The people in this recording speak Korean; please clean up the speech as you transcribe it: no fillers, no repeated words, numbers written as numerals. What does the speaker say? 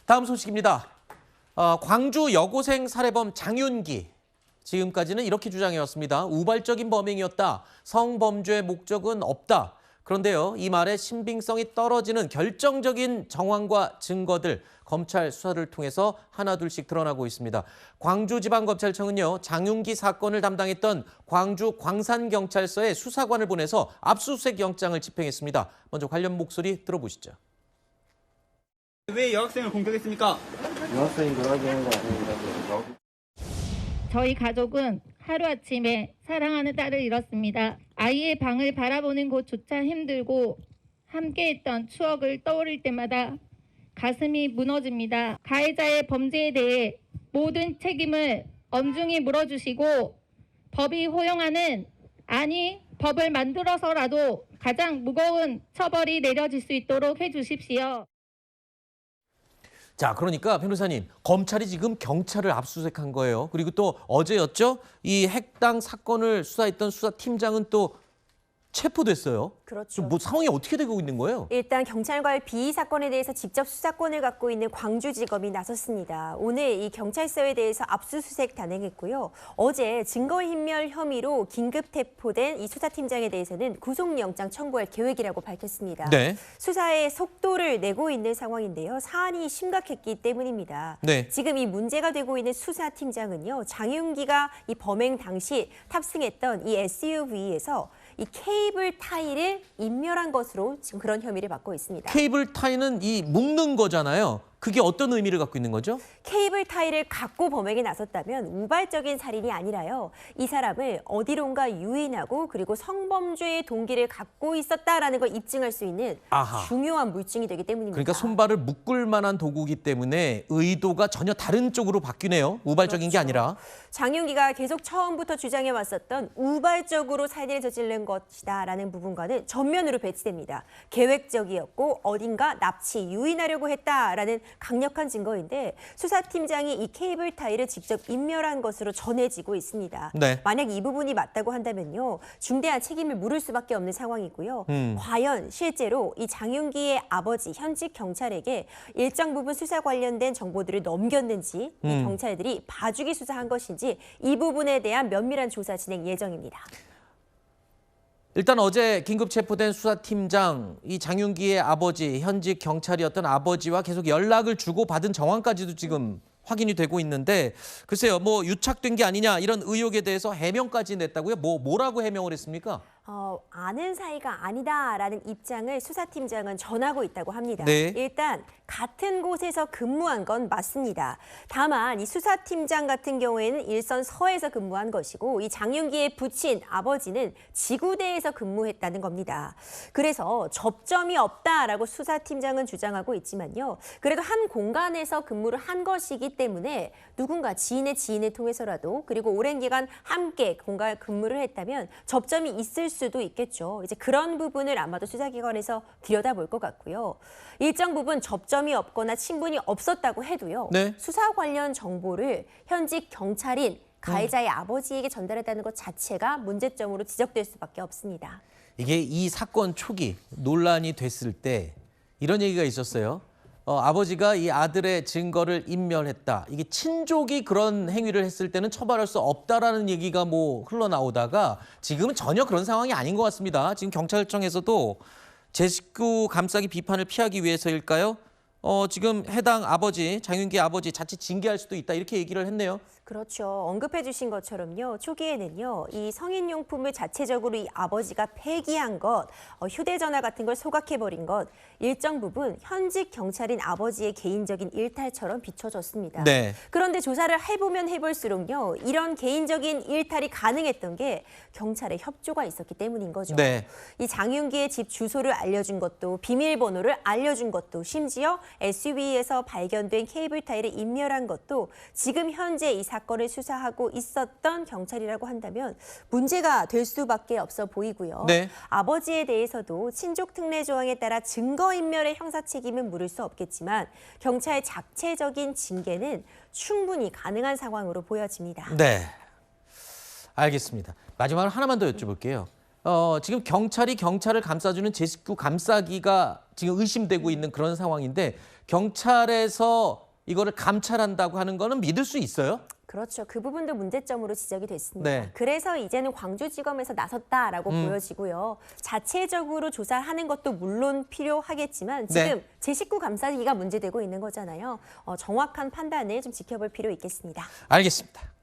다음 소식입니다. 광주 여고생 살해범 장윤기. 지금까지는 이렇게 주장해왔습니다. 우발적인 범행이었다. 성범죄의 목적은 없다. 그런데요, 이 말의 신빙성이 떨어지는 결정적인 정황과 증거들 검찰 수사를 통해서 하나둘씩 드러나고 있습니다. 광주지방검찰청은요, 장윤기 사건을 담당했던 광주 광산경찰서에 수사관을 보내서 압수수색 영장을 집행했습니다. 먼저 관련 목소리 들어보시죠. 왜 여학생을 공격했습니까? 여학생이 놀아주는 거 아닙니다. 저희 가족은 하루아침에 사랑하는 딸을 잃었습니다. 아이의 방을 바라보는 곳조차 힘들고 함께했던 추억을 떠올릴 때마다 가슴이 무너집니다. 가해자의 범죄에 대해 모든 책임을 엄중히 물어주시고 법이 허용하는, 아니 법을 만들어서라도 가장 무거운 처벌이 내려질 수 있도록 해주십시오. 자, 그러니까 변호사님, 검찰이 지금 경찰을 압수수색한 거예요. 그리고 또 어제였죠? 이 핵당 사건을 수사했던 수사팀장은 또 체포됐어요. 그렇죠. 뭐 상황이 어떻게 되고 있는 거예요? 일단 경찰과의 비위 사건에 대해서 직접 수사권을 갖고 있는 광주지검이 나섰습니다. 오늘 이 경찰서에 대해서 압수수색 단행했고요. 어제 증거인멸 혐의로 긴급 체포된 이 수사팀장에 대해서는 구속영장 청구할 계획이라고 밝혔습니다. 네. 수사에 속도를 내고 있는 상황인데요. 사안이 심각했기 때문입니다. 네. 지금 이 문제가 되고 있는 수사팀장은요, 장윤기가 이 범행 당시 탑승했던 이 SUV에서 이 케이블 타이를 인멸한 것으로 지금 그런 혐의를 받고 있습니다. 케이블 타이는 이 묶는 거잖아요. 그게 어떤 의미를 갖고 있는 거죠? 케이블 타이를 갖고 범행에 나섰다면 우발적인 살인이 아니라요, 이 사람을 어디론가 유인하고 그리고 성범죄의 동기를 갖고 있었다라는 걸 입증할 수 있는 아하. 중요한 물증이 되기 때문입니다. 그러니까 손발을 묶을 만한 도구이기 때문에 의도가 전혀 다른 쪽으로 바뀌네요. 우발적인 게 그렇죠. 아니라. 장윤기가 계속 처음부터 주장해 왔었던 우발적으로 살인을 저지른 것이다라는 부분과는 전면으로 배치됩니다. 계획적이었고 어딘가 납치, 유인하려고 했다라는 강력한 증거인데, 수사팀장이 이 케이블 타이를 직접 인멸한 것으로 전해지고 있습니다. 네. 만약 이 부분이 맞다고 한다면요, 중대한 책임을 물을 수밖에 없는 상황이고요. 과연 실제로 이 장윤기의 아버지 현직 경찰에게 일정 부분 수사 관련된 정보들을 넘겼는지, 이 경찰들이 봐주기 수사한 것인지 이 부분에 대한 면밀한 조사 진행 예정입니다. 일단 어제 긴급 체포된 수사팀장, 이 장윤기의 아버지, 현직 경찰이었던 아버지와 계속 연락을 주고받은 정황까지도 지금 확인이 되고 있는데, 글쎄요, 뭐 유착된 게 아니냐 이런 의혹에 대해서 해명까지 냈다고요? 뭐라고 해명을 했습니까? 아는 사이가 아니다라는 입장을 수사팀장은 전하고 있다고 합니다. 네. 일단 같은 곳에서 근무한 건 맞습니다. 다만 이 수사팀장 같은 경우에는 일선 서에서 근무한 것이고, 이 장윤기의 부친 아버지는 지구대에서 근무했다는 겁니다. 그래서 접점이 없다라고 수사팀장은 주장하고 있지만요, 그래도 한 공간에서 근무를 한 것이기 때문에 누군가 지인의 지인을 통해서라도, 그리고 오랜 기간 함께 공간 근무를 했다면 접점이 있을 수도 있겠죠. 이제 그런 부분을 아마도 수사기관에서 들여다볼 것 같고요. 일정 부분 접점이 없거나 친분이 없었다고 해도요, 네. 수사 관련 정보를 현직 경찰인 가해자의 아버지에게 전달했다는 것 자체가 문제점으로 지적될 수밖에 없습니다. 이게 이 사건 초기 논란이 됐을 때 이런 얘기가 있었어요. 아버지가 이 아들의 증거를 인멸했다. 이게 친족이 그런 행위를 했을 때는 처벌할 수 없다라는 얘기가 뭐 흘러나오다가 지금은 전혀 그런 상황이 아닌 것 같습니다. 지금 경찰청에서도 제 식구 감싸기 비판을 피하기 위해서일까요? 지금 해당 아버지, 장윤기 아버지 자칫 징계할 수도 있다 이렇게 얘기를 했네요. 그렇죠. 언급해 주신 것처럼요, 초기에는요, 이 성인용품을 자체적으로 이 아버지가 폐기한 것, 휴대전화 같은 걸 소각해버린 것, 일정 부분 현직 경찰인 아버지의 개인적인 일탈처럼 비춰졌습니다. 네. 그런데 조사를 해보면 해볼수록요, 이런 개인적인 일탈이 가능했던 게 경찰의 협조가 있었기 때문인 거죠. 네. 이 장윤기의 집 주소를 알려준 것도, 비밀번호를 알려준 것도, 심지어 SUV에서 발견된 케이블 타이를 인멸한 것도 지금 현재 이 사건을 수사하고 있었던 경찰이라고 한다면 문제가 될 수밖에 없어 보이고요. 네. 아버지에 대해서도 친족 특례 조항에 따라 증거인멸의 형사 책임은 물을 수 없겠지만 경찰 자체적인 징계는 충분히 가능한 상황으로 보여집니다. 네. 알겠습니다. 마지막으로 하나만 더 여쭤볼게요. 지금 경찰이 경찰을 감싸주는 제 식구 감싸기가 지금 의심되고 있는 그런 상황인데 경찰에서 이거를 감찰한다고 하는 거는 믿을 수 있어요? 그렇죠. 그 부분도 문제점으로 지적이 됐습니다. 네. 그래서 이제는 광주지검에서 나섰다라고 보여지고요. 자체적으로 조사를 하는 것도 물론 필요하겠지만 지금 네. 제19 감사기가 문제되고 있는 거잖아요. 정확한 판단을 좀 지켜볼 필요 있겠습니다. 알겠습니다.